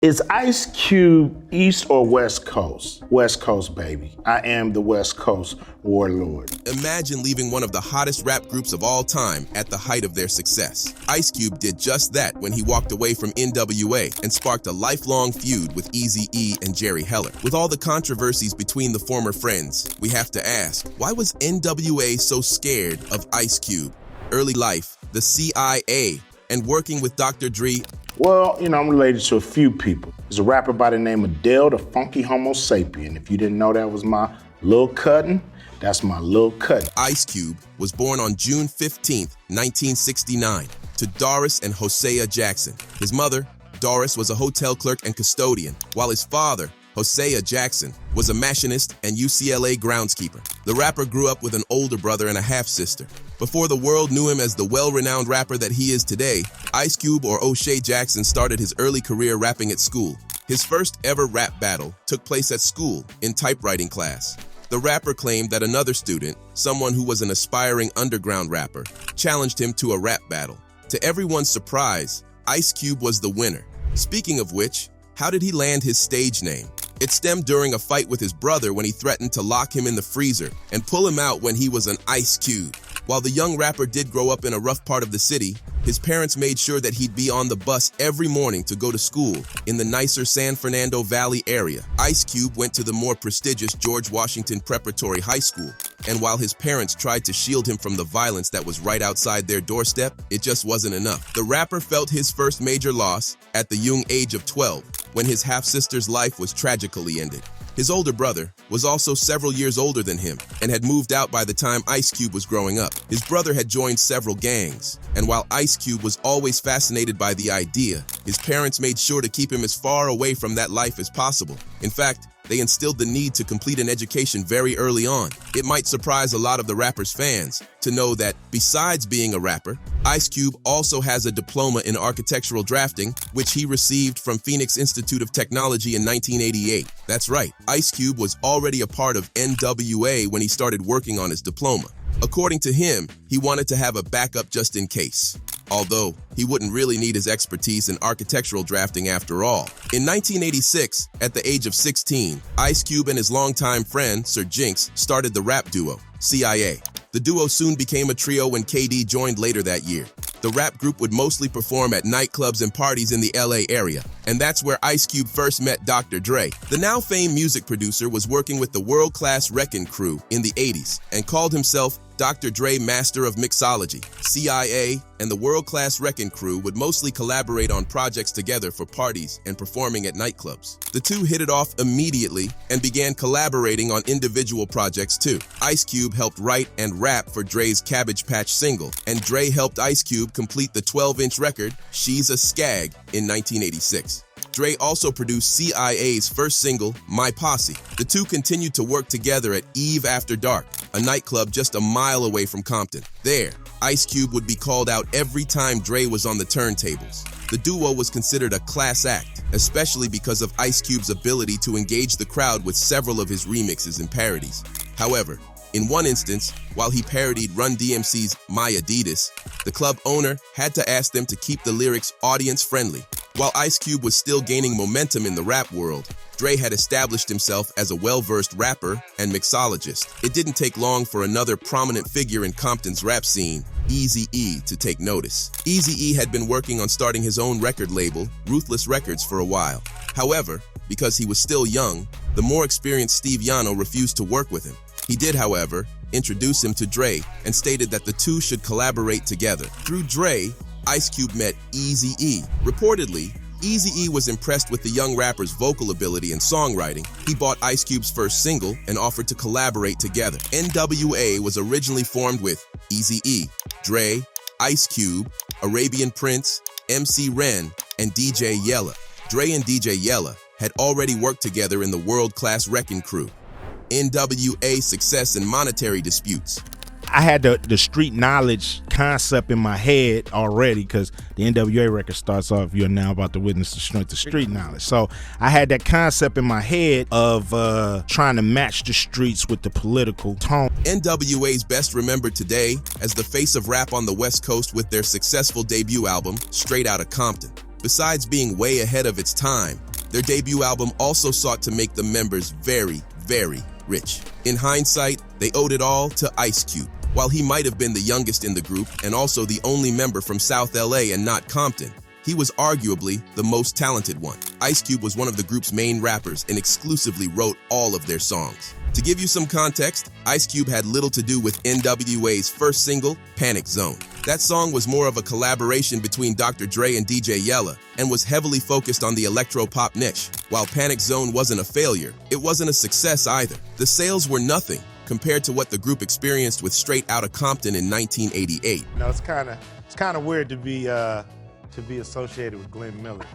Is Ice Cube East or West Coast? West Coast, baby. I am the West Coast warlord. Imagine leaving one of the hottest rap groups of all time at the height of their success. Ice Cube did just that when he walked away from N.W.A. and sparked a lifelong feud with Eazy-E and Jerry Heller. With all the controversies between the former friends, we have to ask, why was N.W.A. so scared of Ice Cube? Early life, the CIA, and working with Dr. Dre. Well, I'm related to a few people. There's a rapper by the name of Dale, the Funky Homo Sapien. If you didn't know that was my Lil Cuttin, that's my Lil Cuttin. Ice Cube was born on June 15, 1969, to Doris and Hosea Jackson. His mother, Doris, was a hotel clerk and custodian, while his father, Hosea Jackson, was a machinist and UCLA groundskeeper. The rapper grew up with an older brother and a half-sister. Before the world knew him as the well-renowned rapper that he is today, Ice Cube, or O'Shea Jackson, started his early career rapping at school. His first ever rap battle took place at school in typewriting class. The rapper claimed that another student, someone who was an aspiring underground rapper, challenged him to a rap battle. To everyone's surprise, Ice Cube was the winner. Speaking of which, how did he land his stage name? It stemmed during a fight with his brother when he threatened to lock him in the freezer and pull him out when he was an ice cube. While the young rapper did grow up in a rough part of the city, his parents made sure that he'd be on the bus every morning to go to school in the nicer San Fernando Valley area. Ice Cube went to the more prestigious George Washington Preparatory High School, and while his parents tried to shield him from the violence that was right outside their doorstep, it just wasn't enough. The rapper felt his first major loss at the young age of 12, when his half-sister's life was tragically ended. His older brother was also several years older than him and had moved out by the time Ice Cube was growing up. His brother had joined several gangs, and while Ice Cube was always fascinated by the idea, his parents made sure to keep him as far away from that life as possible. In fact, they instilled the need to complete an education very early on. It might surprise a lot of the rapper's fans to know that besides being a rapper, Ice Cube also has a diploma in architectural drafting, which he received from Phoenix Institute of Technology in 1988. That's right, Ice Cube was already a part of N.W.A. when he started working on his diploma. According to him, he wanted to have a backup just in case. Although, he wouldn't really need his expertise in architectural drafting after all. In 1986, at the age of 16, Ice Cube and his longtime friend, Sir Jinx, started the rap duo, CIA. The duo soon became a trio when KD joined later that year. The rap group would mostly perform at nightclubs and parties in the LA area, and that's where Ice Cube first met Dr. Dre. The now famed music producer was working with the world-class Wrecking Crew in the 80s and called himself Dr. Dre Master of Mixology. CIA and the world-class Wrecking Crew would mostly collaborate on projects together for parties and performing at nightclubs. The two hit it off immediately and began collaborating on individual projects too. Ice Cube helped write and rap for Dre's Cabbage Patch single, and Dre helped Ice Cube complete the 12-inch record, She's a Skag, in 1986. Dre also produced CIA's first single, My Posse. The two continued to work together at Eve After Dark, a nightclub just a mile away from Compton. There, Ice Cube would be called out every time Dre was on the turntables. The duo was considered a class act, especially because of Ice Cube's ability to engage the crowd with several of his remixes and parodies. However, in one instance, while he parodied Run DMC's My Adidas, the club owner had to ask them to keep the lyrics audience-friendly. While Ice Cube was still gaining momentum in the rap world, Dre had established himself as a well-versed rapper and mixologist. It didn't take long for another prominent figure in Compton's rap scene, Eazy-E, to take notice. Eazy-E had been working on starting his own record label, Ruthless Records, for a while. However, because he was still young, the more experienced Steve Yano refused to work with him. He did, however, introduce him to Dre and stated that the two should collaborate together. Through Dre, Ice Cube met Eazy-E. Reportedly, Eazy-E was impressed with the young rapper's vocal ability and songwriting. He bought Ice Cube's first single and offered to collaborate together. N.W.A. was originally formed with Eazy-E, Dre, Ice Cube, Arabian Prince, MC Ren, and DJ Yella. Dre and DJ Yella had already worked together in the world-class Wrecking Crew. N.W.A.'s success in monetary disputes. I had the street knowledge concept in my head already because the N.W.A. record starts off, you're now about to witness the strength of street knowledge. So I had that concept in my head of trying to match the streets with the political tone. N.W.A.'s best remembered today as the face of rap on the West Coast with their successful debut album, Straight Outta Compton. Besides being way ahead of its time, Their debut album also sought to make the members very, very rich. In hindsight, they owed it all to Ice Cube. While he might have been the youngest in the group and also the only member from South LA and not Compton, he was arguably the most talented one. Ice Cube was one of the group's main rappers and exclusively wrote all of their songs. To give you some context, Ice Cube had little to do with N.W.A.'s first single, Panic Zone. That song was more of a collaboration between Dr. Dre and DJ Yella and was heavily focused on the electro-pop niche. While Panic Zone wasn't a failure, it wasn't a success either. The sales were nothing compared to what the group experienced with Straight Outta Compton in 1988. No, it's kind of weird to be associated with Glenn Miller.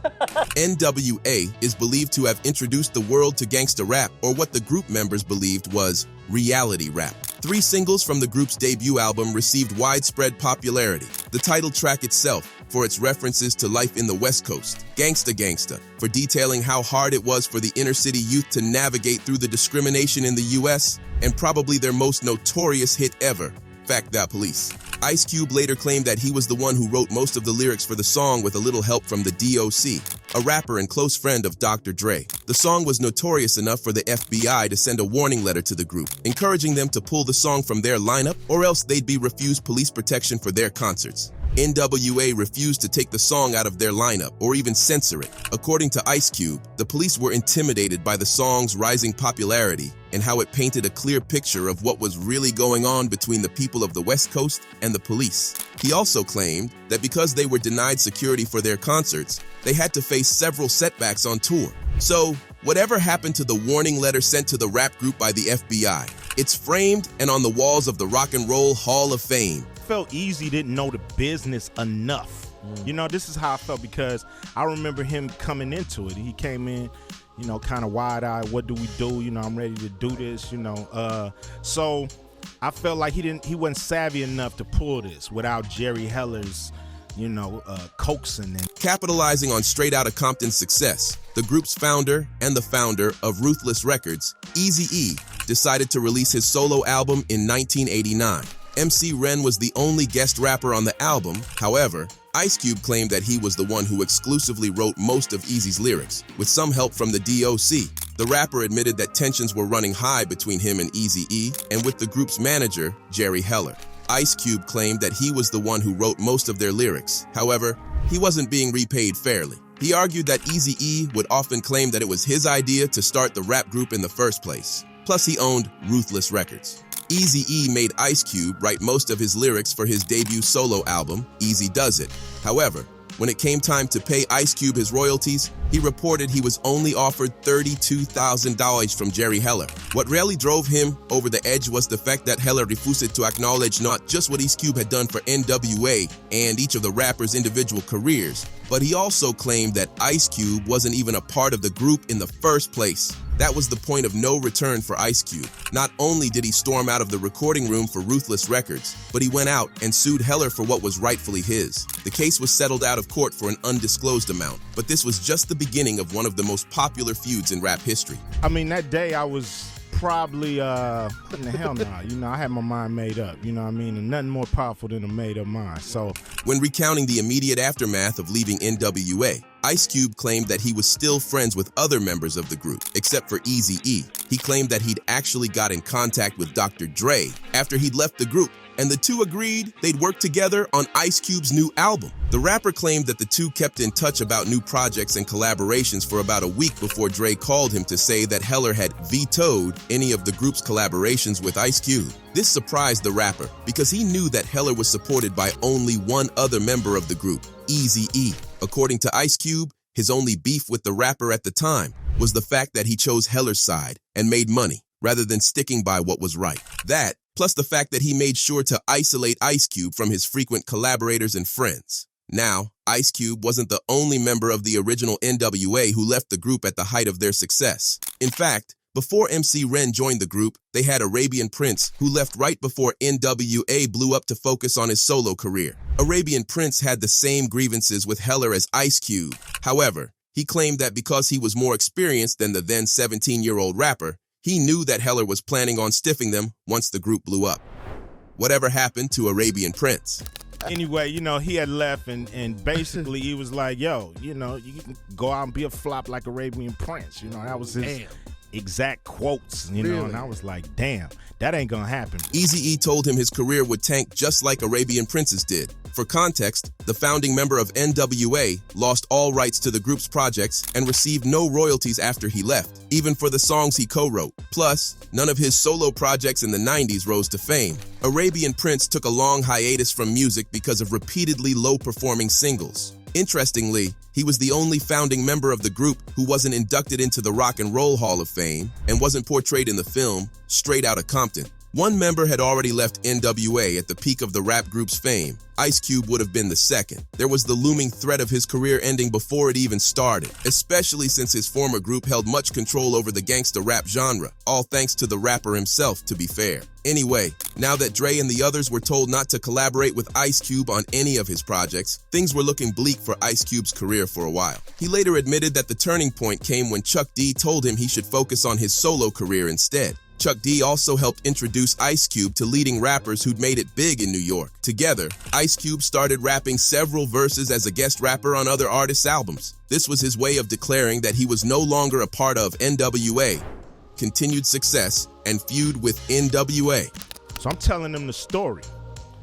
N.W.A. is believed to have introduced the world to gangsta rap, or what the group members believed was reality rap. 3 singles from the group's debut album received widespread popularity. The title track itself, for its references to life in the West Coast. Gangsta Gangsta, for detailing how hard it was for the inner-city youth to navigate through the discrimination in the U.S., and probably their most notorious hit ever, Fact That Police. Ice Cube later claimed that he was the one who wrote most of the lyrics for the song with a little help from the D.O.C., a rapper and close friend of Dr. Dre. The song was notorious enough for the FBI to send a warning letter to the group, encouraging them to pull the song from their lineup or else they'd be refused police protection for their concerts. N.W.A. refused to take the song out of their lineup or even censor it. According to Ice Cube, the police were intimidated by the song's rising popularity and how it painted a clear picture of what was really going on between the people of the West Coast and the police. He also claimed that because they were denied security for their concerts, they had to face several setbacks on tour. So, whatever happened to the warning letter sent to the rap group by the FBI? It's framed and on the walls of the Rock and Roll Hall of Fame. Felt Easy didn't know the business enough. You know, this is how I felt because I remember him coming into it. He came in, you know, kind of wide-eyed. What do we do? You know, I'm ready to do this, you know. So I felt like he wasn't savvy enough to pull this without Jerry Heller's, you know, coaxing and capitalizing on Straight Outta Compton's success. The group's founder and the founder of Ruthless Records, Eazy-E, decided to release his solo album in 1989. MC Ren was the only guest rapper on the album. However, Ice Cube claimed that he was the one who exclusively wrote most of Eazy's lyrics, with some help from the D.O.C. The rapper admitted that tensions were running high between him and Eazy-E and with the group's manager, Jerry Heller. Ice Cube claimed that he was the one who wrote most of their lyrics. However, he wasn't being repaid fairly. He argued that Eazy-E would often claim that it was his idea to start the rap group in the first place. Plus, he owned Ruthless Records. Eazy-E made Ice Cube write most of his lyrics for his debut solo album, Eazy Does It. However, when it came time to pay Ice Cube his royalties, he reported he was only offered $32,000 from Jerry Heller. What really drove him over the edge was the fact that Heller refused to acknowledge not just what Ice Cube had done for N.W.A. and each of the rappers' individual careers, but he also claimed that Ice Cube wasn't even a part of the group in the first place. That was the point of no return for Ice Cube. Not only did he storm out of the recording room for Ruthless Records, but he went out and sued Heller for what was rightfully his. The case was settled out of court for an undisclosed amount, but this was just the beginning of one of the most popular feuds in rap history. I mean, that day I was probably putting the hell nah. You know, I had my mind made up, you know what I mean? And nothing more powerful than a made up mind. So when recounting the immediate aftermath of leaving N.W.A., Ice Cube claimed that he was still friends with other members of the group, except for Eazy-E. He claimed that he'd actually got in contact with Dr. Dre after he'd left the group, and the two agreed they'd work together on Ice Cube's new album. The rapper claimed that the two kept in touch about new projects and collaborations for about a week before Dre called him to say that Heller had vetoed any of the group's collaborations with Ice Cube. This surprised the rapper because he knew that Heller was supported by only one other member of the group, Eazy-E. According to Ice Cube, his only beef with the rapper at the time was the fact that he chose Heller's side and made money rather than sticking by what was right. That, plus the fact that he made sure to isolate Ice Cube from his frequent collaborators and friends. Now, Ice Cube wasn't the only member of the original N.W.A. who left the group at the height of their success. In fact, before MC Ren joined the group, they had Arabian Prince, who left right before N.W.A. blew up to focus on his solo career. Arabian Prince had the same grievances with Heller as Ice Cube. However, he claimed that because he was more experienced than the then 17-year-old rapper, he knew that Heller was planning on stiffing them once the group blew up. Whatever happened to Arabian Prince? Anyway, he had left, and basically he was like, yo, you can go out and be a flop like Arabian Prince. That was his exact quotes, Really? And I was like, damn, that ain't gonna happen. Eazy-E told him his career would tank just like Arabian Prince's did. For context, the founding member of N.W.A. lost all rights to the group's projects and received no royalties after he left, even for the songs he co-wrote. Plus, none of his solo projects in the 90s rose to fame. Arabian Prince took a long hiatus from music because of repeatedly low-performing singles. Interestingly, he was the only founding member of the group who wasn't inducted into the Rock and Roll Hall of Fame and wasn't portrayed in the film Straight Outta Compton. One member had already left N.W.A. at the peak of the rap group's fame. Ice Cube would have been the second. There was the looming threat of his career ending before it even started, especially since his former group held much control over the gangsta rap genre, all thanks to the rapper himself, to be fair. Anyway, now that Dre and the others were told not to collaborate with Ice Cube on any of his projects, things were looking bleak for Ice Cube's career for a while. He later admitted that the turning point came when Chuck D told him he should focus on his solo career instead. Chuck D also helped introduce Ice Cube to leading rappers who'd made it big in New York. Together, Ice Cube started rapping several verses as a guest rapper on other artists' albums. This was his way of declaring that he was no longer a part of N.W.A., continued success, and feud with N.W.A. So I'm telling them the story.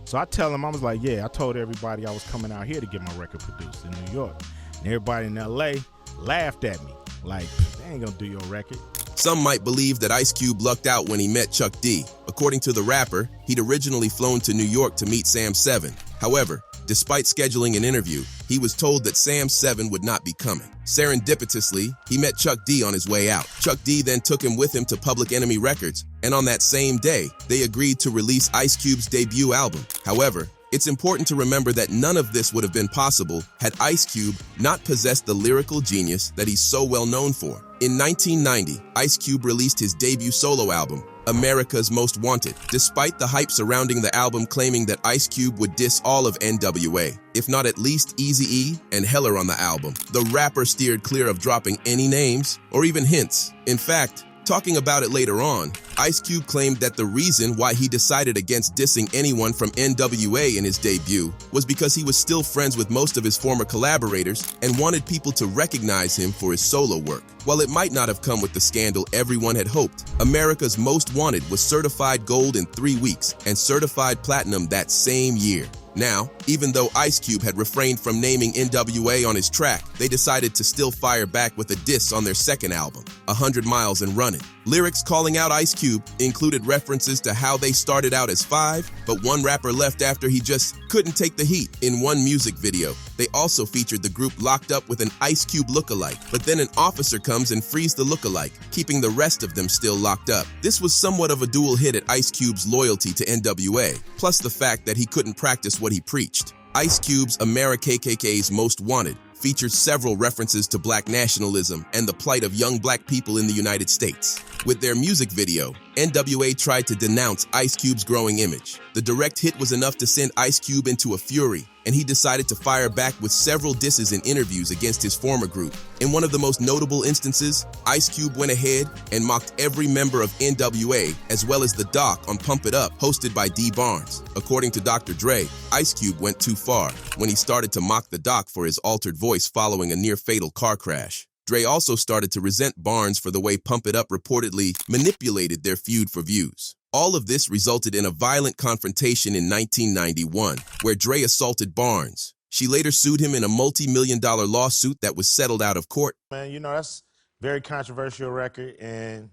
So I tell them, I was like, yeah, I told everybody I was coming out here to get my record produced in New York. And everybody in L.A. laughed at me. Like, they ain't gonna do your record. Some might believe that Ice Cube lucked out when he met Chuck D. According to the rapper, he'd originally flown to New York to meet Sam 7. However, despite scheduling an interview, he was told that Sam 7 would not be coming. Serendipitously, he met Chuck D on his way out. Chuck D then took him with him to Public Enemy Records, and on that same day, they agreed to release Ice Cube's debut album. However, it's important to remember that none of this would have been possible had Ice Cube not possessed the lyrical genius that he's so well known for. In 1990, Ice Cube released his debut solo album, America's Most Wanted, despite the hype surrounding the album claiming that Ice Cube would diss all of N.W.A., if not at least Eazy-E and Heller on the album. The rapper steered clear of dropping any names or even hints. In fact, talking about it later on, Ice Cube claimed that the reason why he decided against dissing anyone from N.W.A. in his debut was because he was still friends with most of his former collaborators and wanted people to recognize him for his solo work. While it might not have come with the scandal everyone had hoped, America's Most Wanted was certified gold in 3 weeks and certified platinum that same year. Now, even though Ice Cube had refrained from naming N.W.A. on his track, they decided to still fire back with a diss on their second album, 100 Miles and Running. Lyrics calling out Ice Cube included references to how they started out as 5, but one rapper left after he just couldn't take the heat. In one music video, they also featured the group locked up with an Ice Cube lookalike, but then an officer comes and frees the lookalike, keeping the rest of them still locked up. This was somewhat of a dual hit at Ice Cube's loyalty to N.W.A., plus the fact that he couldn't practice what he preached. Ice Cube's AmeriKKK's Most Wanted features several references to black nationalism and the plight of young black people in the United States. With their music video, N.W.A. tried to denounce Ice Cube's growing image. The direct hit was enough to send Ice Cube into a fury, and he decided to fire back with several disses and interviews against his former group. In one of the most notable instances, Ice Cube went ahead and mocked every member of N.W.A. as well as the doc on Pump It Up, hosted by D. Barnes. According to Dr. Dre, Ice Cube went too far when he started to mock the doc for his altered voice following a near-fatal car crash. Dre also started to resent Barnes for the way Pump It Up reportedly manipulated their feud for views. All of this resulted in a violent confrontation in 1991, where Dre assaulted Barnes. She later sued him in a multi-million-dollar lawsuit that was settled out of court. Man, that's a very controversial record, and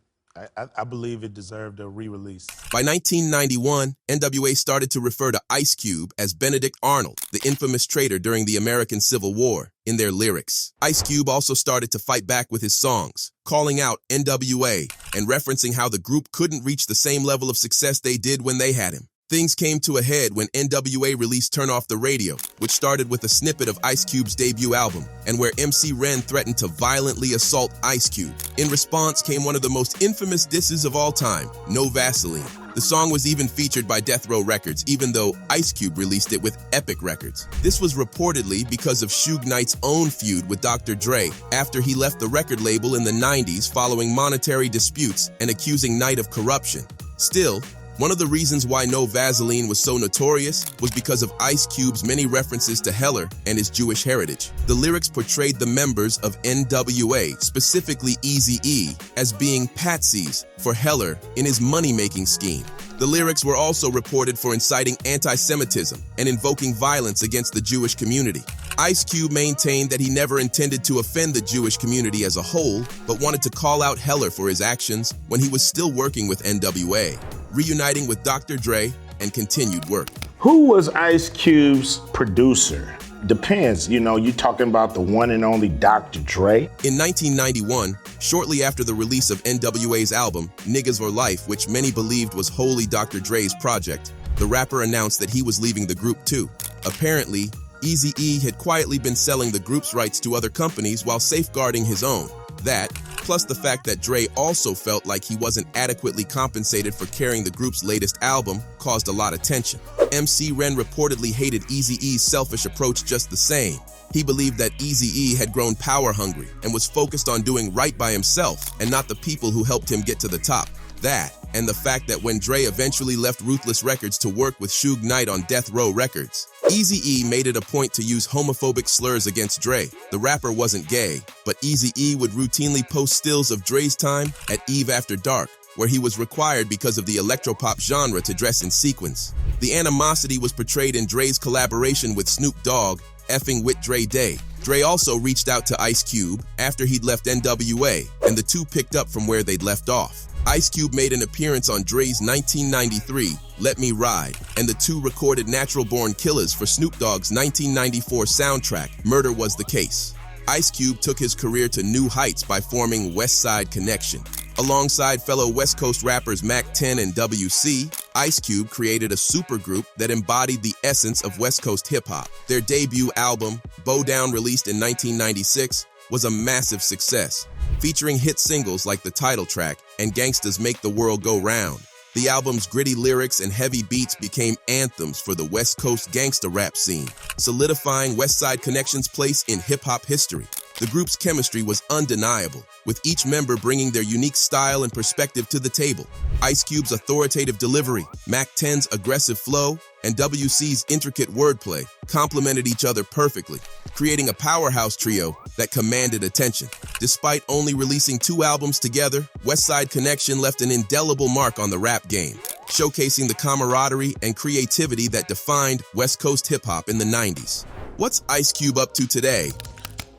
I believe it deserved a re-release. By 1991, N.W.A. started to refer to Ice Cube as Benedict Arnold, the infamous traitor during the American Civil War, in their lyrics. Ice Cube also started to fight back with his songs, calling out N.W.A. and referencing how the group couldn't reach the same level of success they did when they had him. Things came to a head when N.W.A. released Turn Off the Radio, which started with a snippet of Ice Cube's debut album, and where MC Ren threatened to violently assault Ice Cube. In response came one of the most infamous disses of all time, No Vaseline. The song was even featured by Death Row Records, even though Ice Cube released it with Epic Records. This was reportedly because of Suge Knight's own feud with Dr. Dre after he left the record label in the 90s following monetary disputes and accusing Knight of corruption. Still, One of the reasons why No Vaseline was so notorious was because of Ice Cube's many references to Heller and his Jewish heritage. The lyrics portrayed the members of N.W.A, specifically Eazy-E, as being patsies for Heller in his money-making scheme. The lyrics were also reported for inciting anti-Semitism and invoking violence against the Jewish community. Ice Cube maintained that he never intended to offend the Jewish community as a whole, but wanted to call out Heller for his actions when he was still working with N.W.A, reuniting with Dr. Dre and continued work. Who was Ice Cube's producer? Depends, you talking about the one and only Dr. Dre? In 1991, shortly after the release of N.W.A.'s album, Niggas or Life, which many believed was wholly Dr. Dre's project, the rapper announced that he was leaving the group too. Apparently, Eazy-E had quietly been selling the group's rights to other companies while safeguarding his own. That, plus the fact that Dre also felt like he wasn't adequately compensated for carrying the group's latest album, caused a lot of tension. MC Ren reportedly hated Eazy-E's selfish approach just the same. He believed that Eazy-E had grown power-hungry and was focused on doing right by himself and not the people who helped him get to the top. That, and the fact that when Dre eventually left Ruthless Records to work with Suge Knight on Death Row Records, Eazy-E made it a point to use homophobic slurs against Dre. The rapper wasn't gay, but Eazy-E would routinely post stills of Dre's time at Eve After Dark, where he was required because of the electropop genre to dress in sequins. The animosity was portrayed in Dre's collaboration with Snoop Dogg, Effing with Dre Day. Dre also reached out to Ice Cube after he'd left N.W.A, and the two picked up from where they'd left off. Ice Cube made an appearance on Dre's 1993 Let Me Ride, and the two recorded Natural Born Killers for Snoop Dogg's 1994 soundtrack, Murder Was the Case. Ice Cube took his career to new heights by forming West Side Connection. Alongside fellow West Coast rappers Mac 10 and W.C., Ice Cube created a supergroup that embodied the essence of West Coast hip-hop. Their debut album, Bow Down, released in 1996, was a massive success, featuring hit singles like the title track and Gangsta's Make the World Go Round. The album's gritty lyrics and heavy beats became anthems for the West Coast gangsta rap scene, solidifying West Side Connection's place in hip-hop history. The group's chemistry was undeniable, with each member bringing their unique style and perspective to the table. Ice Cube's authoritative delivery, Mac 10's aggressive flow, and WC's intricate wordplay complemented each other perfectly, creating a powerhouse trio that commanded attention. Despite only releasing 2 albums together, West Side Connection left an indelible mark on the rap game, showcasing the camaraderie and creativity that defined West Coast hip-hop in the 90s. What's Ice Cube up to today?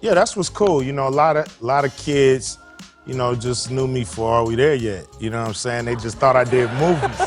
Yeah, that's what's cool. A lot of kids, just knew me for Are We There Yet? You know what I'm saying? They just thought I did movies.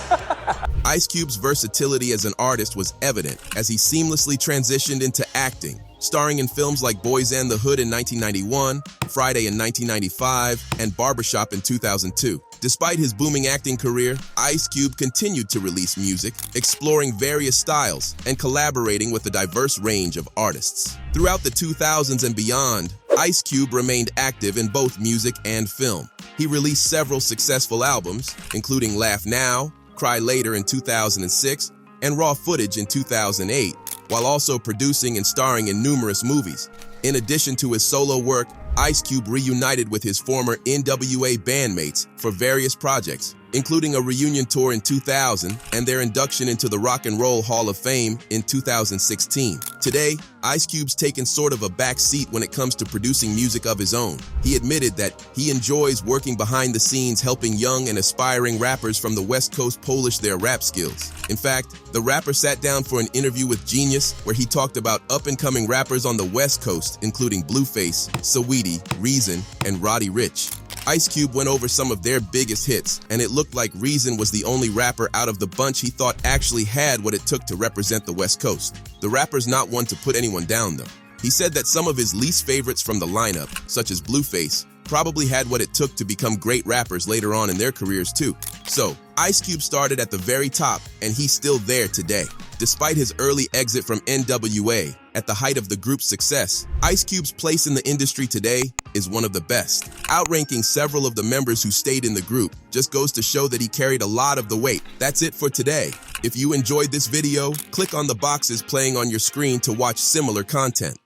Ice Cube's versatility as an artist was evident as he seamlessly transitioned into acting, starring in films like Boys and the Hood in 1991, Friday in 1995, and Barbershop in 2002. Despite his booming acting career, Ice Cube continued to release music, exploring various styles and collaborating with a diverse range of artists. Throughout the 2000s and beyond, Ice Cube remained active in both music and film. He released several successful albums, including Laugh Now, Cry Later in 2006, and Raw Footage in 2008, while also producing and starring in numerous movies. In addition to his solo work, Ice Cube reunited with his former N.W.A bandmates for various projects, including a reunion tour in 2000 and their induction into the Rock and Roll Hall of Fame in 2016. Today, Ice Cube's taken sort of a back seat when it comes to producing music of his own. He admitted that he enjoys working behind the scenes helping young and aspiring rappers from the West Coast polish their rap skills. In fact, the rapper sat down for an interview with Genius where he talked about up-and-coming rappers on the West Coast, including Blueface, Saweetie, Reason, and Roddy Ricch. Ice Cube went over some of their biggest hits, and it looked like Reason was the only rapper out of the bunch he thought actually had what it took to represent the West Coast. The rapper's not one to put anyone down, though. He said that some of his least favorites from the lineup, such as Blueface, probably had what it took to become great rappers later on in their careers too. So, Ice Cube started at the very top, and he's still there today. Despite his early exit from N.W.A, at the height of the group's success, Ice Cube's place in the industry today is one of the best. Outranking several of the members who stayed in the group just goes to show that he carried a lot of the weight. That's it for today. If you enjoyed this video, click on the boxes playing on your screen to watch similar content.